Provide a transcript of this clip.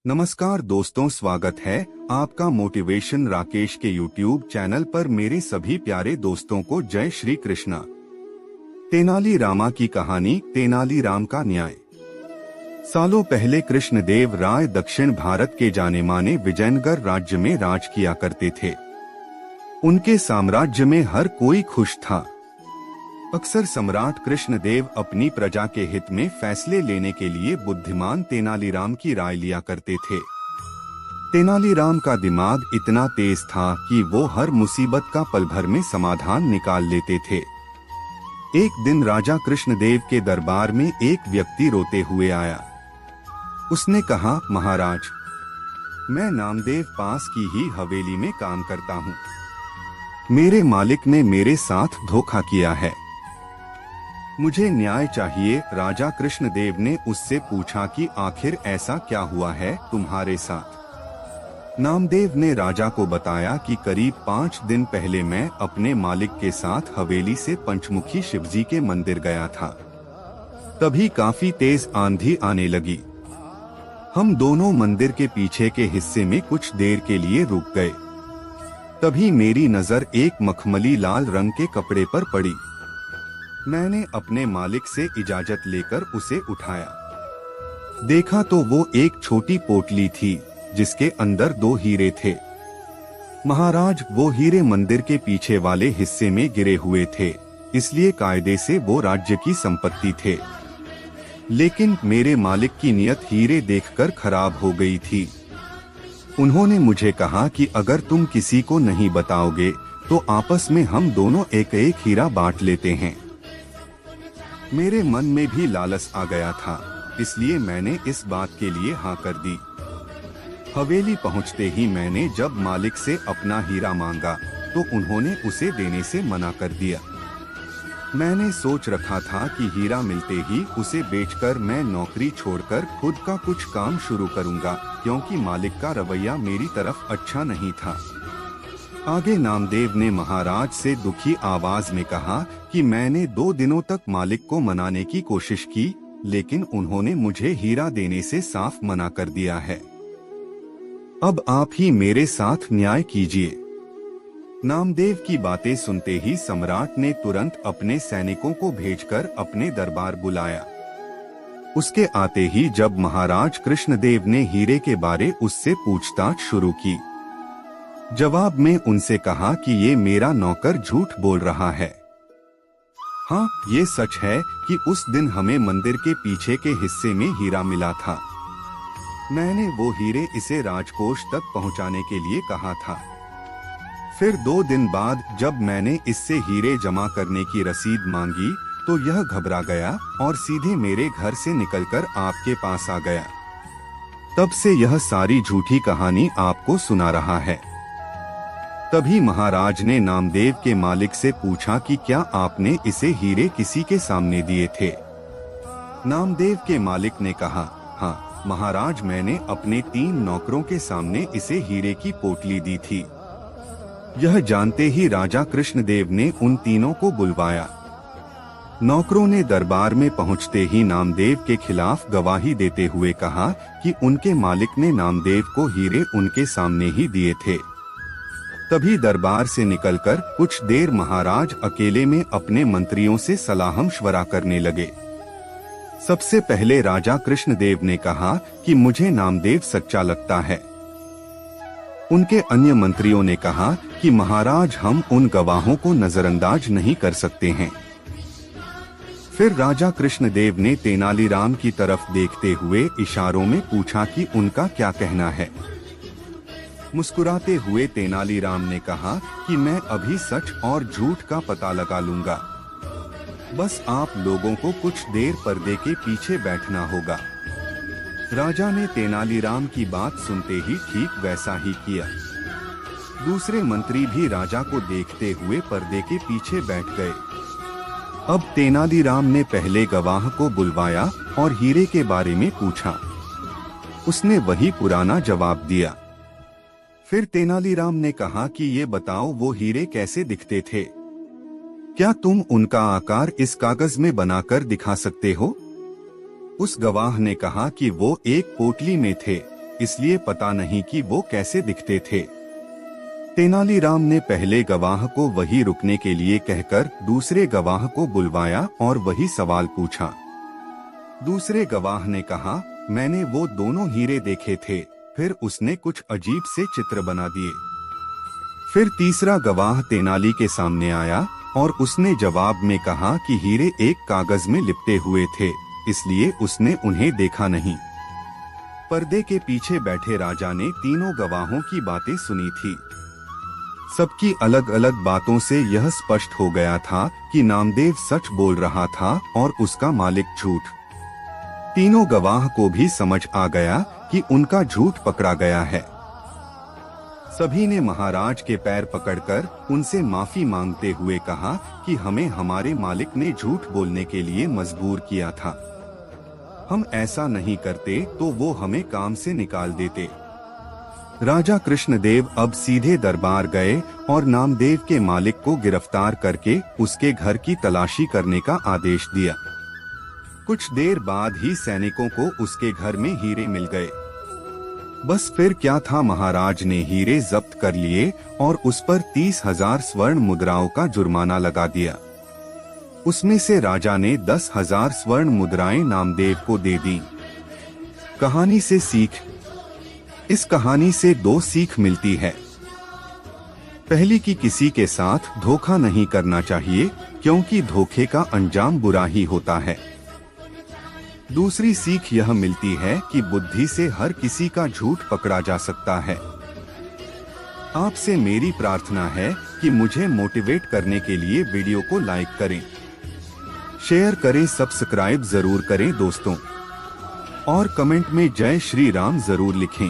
नमस्कार दोस्तों, स्वागत है आपका मोटिवेशन राकेश के YouTube चैनल पर। मेरे सभी प्यारे दोस्तों को जय श्री कृष्णा। तेनाली रामा की कहानी, तेनाली राम का न्याय। सालों पहले कृष्णदेव राय दक्षिण भारत के जाने माने विजयनगर राज्य में राज किया करते थे। उनके साम्राज्य में हर कोई खुश था। अक्सर सम्राट कृष्णदेव अपनी प्रजा के हित में फैसले लेने के लिए बुद्धिमान तेनालीराम की राय लिया करते थे। तेनालीराम का दिमाग इतना तेज था कि वो हर मुसीबत का पल भर में समाधान निकाल लेते थे। एक दिन राजा कृष्णदेव के दरबार में एक व्यक्ति रोते हुए आया। उसने कहा, महाराज, मैं नामदेव पास की ही हवेली में काम करता हूँ। मेरे मालिक ने मेरे साथ धोखा किया है। मुझे न्याय चाहिए। राजा कृष्णदेव ने उससे पूछा कि आखिर ऐसा क्या हुआ है तुम्हारे साथ। नामदेव ने राजा को बताया कि करीब 5 दिन पहले मैं अपने मालिक के साथ हवेली से पंचमुखी शिवजी के मंदिर गया था। तभी काफी तेज आंधी आने लगी। हम दोनों मंदिर के पीछे के हिस्से में कुछ देर के लिए रुक गए। तभी मेरी नजर एक मखमली लाल रंग के कपड़े पर पड़ी। मैंने अपने मालिक से इजाजत लेकर उसे उठाया। देखा तो वो एक छोटी पोटली थी जिसके अंदर 2 हीरे थे। महाराज, वो हीरे मंदिर के पीछे वाले हिस्से में गिरे हुए थे, इसलिए कायदे से वो राज्य की संपत्ति थे। लेकिन मेरे मालिक की नियत हीरे देखकर खराब हो गई थी। उन्होंने मुझे कहा कि अगर तुम किसी को नहीं बताओगे तो आपस में हम दोनों एक एक हीरा बांट लेते हैं। मेरे मन में भी लालच आ गया था, इसलिए मैंने इस बात के लिए हाँ कर दी। हवेली पहुंचते ही मैंने जब मालिक से अपना हीरा मांगा तो उन्होंने उसे देने से मना कर दिया। मैंने सोच रखा था कि हीरा मिलते ही उसे बेचकर मैं नौकरी छोड़कर खुद का कुछ काम शुरू करूंगा, क्योंकि मालिक का रवैया मेरी तरफ अच्छा नहीं था। आगे नामदेव ने महाराज से दुखी आवाज में कहा कि मैंने 2 दिनों तक मालिक को मनाने की कोशिश की, लेकिन उन्होंने मुझे हीरा देने से साफ मना कर दिया है। अब आप ही मेरे साथ न्याय कीजिए। नामदेव की बातें सुनते ही सम्राट ने तुरंत अपने सैनिकों को भेजकर अपने दरबार बुलाया। उसके आते ही जब महाराज कृष्णदेव ने हीरे के बारे उससे पूछताछ शुरू की। जवाब में उनसे कहा कि ये मेरा नौकर झूठ बोल रहा है। हाँ, ये सच है कि उस दिन हमें मंदिर के पीछे के हिस्से में हीरा मिला था। मैंने वो हीरे इसे राजकोष तक पहुंचाने के लिए कहा था। फिर 2 दिन बाद जब मैंने इससे हीरे जमा करने की रसीद मांगी तो यह घबरा गया और सीधे मेरे घर से निकलकर आपके पास आ गया। तब से यह सारी झूठी कहानी आपको सुना रहा है। तभी महाराज ने नामदेव के मालिक से पूछा कि क्या आपने इसे हीरे किसी के सामने दिए थे। नामदेव के मालिक ने कहा, हाँ महाराज, मैंने अपने 3 नौकरों के सामने इसे हीरे की पोटली दी थी। यह जानते ही राजा कृष्णदेव ने उन तीनों को बुलवाया। नौकरों ने दरबार में पहुंचते ही नामदेव के खिलाफ गवाही देते हुए कहा कि उनके मालिक ने नामदेव को हीरे उनके सामने ही दिए थे। तभी दरबार से निकलकर कुछ देर महाराज अकेले में अपने मंत्रियों से सलाह-मशवरा करने लगे। सबसे पहले राजा कृष्णदेव ने कहा कि मुझे नामदेव सच्चा लगता है। उनके अन्य मंत्रियों ने कहा कि महाराज, हम उन गवाहों को नजरअंदाज नहीं कर सकते हैं। फिर राजा कृष्णदेव ने तेनालीराम की तरफ देखते हुए इशारों में पूछा कि उनका क्या कहना है। मुस्कुराते हुए तेनालीराम ने कहा कि मैं अभी सच और झूठ का पता लगा लूंगा। बस आप लोगों को कुछ देर पर्दे के पीछे बैठना होगा। राजा ने तेनालीराम की बात सुनते ही ठीक वैसा ही किया। दूसरे मंत्री भी राजा को देखते हुए पर्दे के पीछे बैठ गए। अब तेनालीराम ने पहले गवाह को बुलवाया और हीरे के बारे में पूछा। उसने वही पुराना जवाब दिया। फिर तेनालीराम ने कहा कि ये बताओ, वो हीरे कैसे दिखते थे? क्या तुम उनका आकार इस कागज में बनाकर दिखा सकते हो? उस गवाह ने कहा कि वो एक पोटली में थे, इसलिए पता नहीं कि वो कैसे दिखते थे। तेनालीराम ने पहले गवाह को वही रुकने के लिए कहकर दूसरे गवाह को बुलवाया और वही सवाल पूछा। दूसरे गवाह ने कहा, मैंने वो दोनों हीरे देखे थे। फिर उसने कुछ अजीब से चित्र बना दिए। फिर तीसरा गवाह तेनाली के सामने आया और उसने जवाब में कहा कि हीरे एक कागज में लिपटे हुए थे, इसलिए उसने उन्हें देखा नहीं। पर्दे के पीछे बैठे राजा ने तीनों गवाहों की बातें सुनी थी। सबकी अलग अलग बातों से यह स्पष्ट हो गया था कि नामदेव सच बोल रहा था और उसका मालिक झूठ। तीनों गवाह को भी समझ आ गया कि उनका झूठ पकड़ा गया है। सभी ने महाराज के पैर पकड़कर उनसे माफी मांगते हुए कहा कि हमें हमारे मालिक ने झूठ बोलने के लिए मजबूर किया था। हम ऐसा नहीं करते तो वो हमें काम से निकाल देते। राजा कृष्णदेव अब सीधे दरबार गए और नामदेव के मालिक को गिरफ्तार करके उसके घर की तलाशी करने का आदेश दिया। कुछ देर बाद ही सैनिकों को उसके घर में हीरे मिल गए। बस फिर क्या था, महाराज ने हीरे जब्त कर लिए और उस पर 30,000 स्वर्ण मुद्राओं का जुर्माना लगा दिया। उसमें से राजा ने 10,000 स्वर्ण मुद्राएं नामदेव को दे दी। कहानी से सीख। इस कहानी से 2 सीख मिलती है। पहली कि किसी के साथ धोखा नहीं करना चाहिए, क्योंकि धोखे का अंजाम बुरा ही होता है। दूसरी सीख यह मिलती है कि बुद्धि से हर किसी का झूठ पकड़ा जा सकता है। आपसे मेरी प्रार्थना है कि मुझे मोटिवेट करने के लिए वीडियो को लाइक करें, शेयर करें, सब्सक्राइब जरूर करें दोस्तों, और कमेंट में जय श्री राम जरूर लिखें।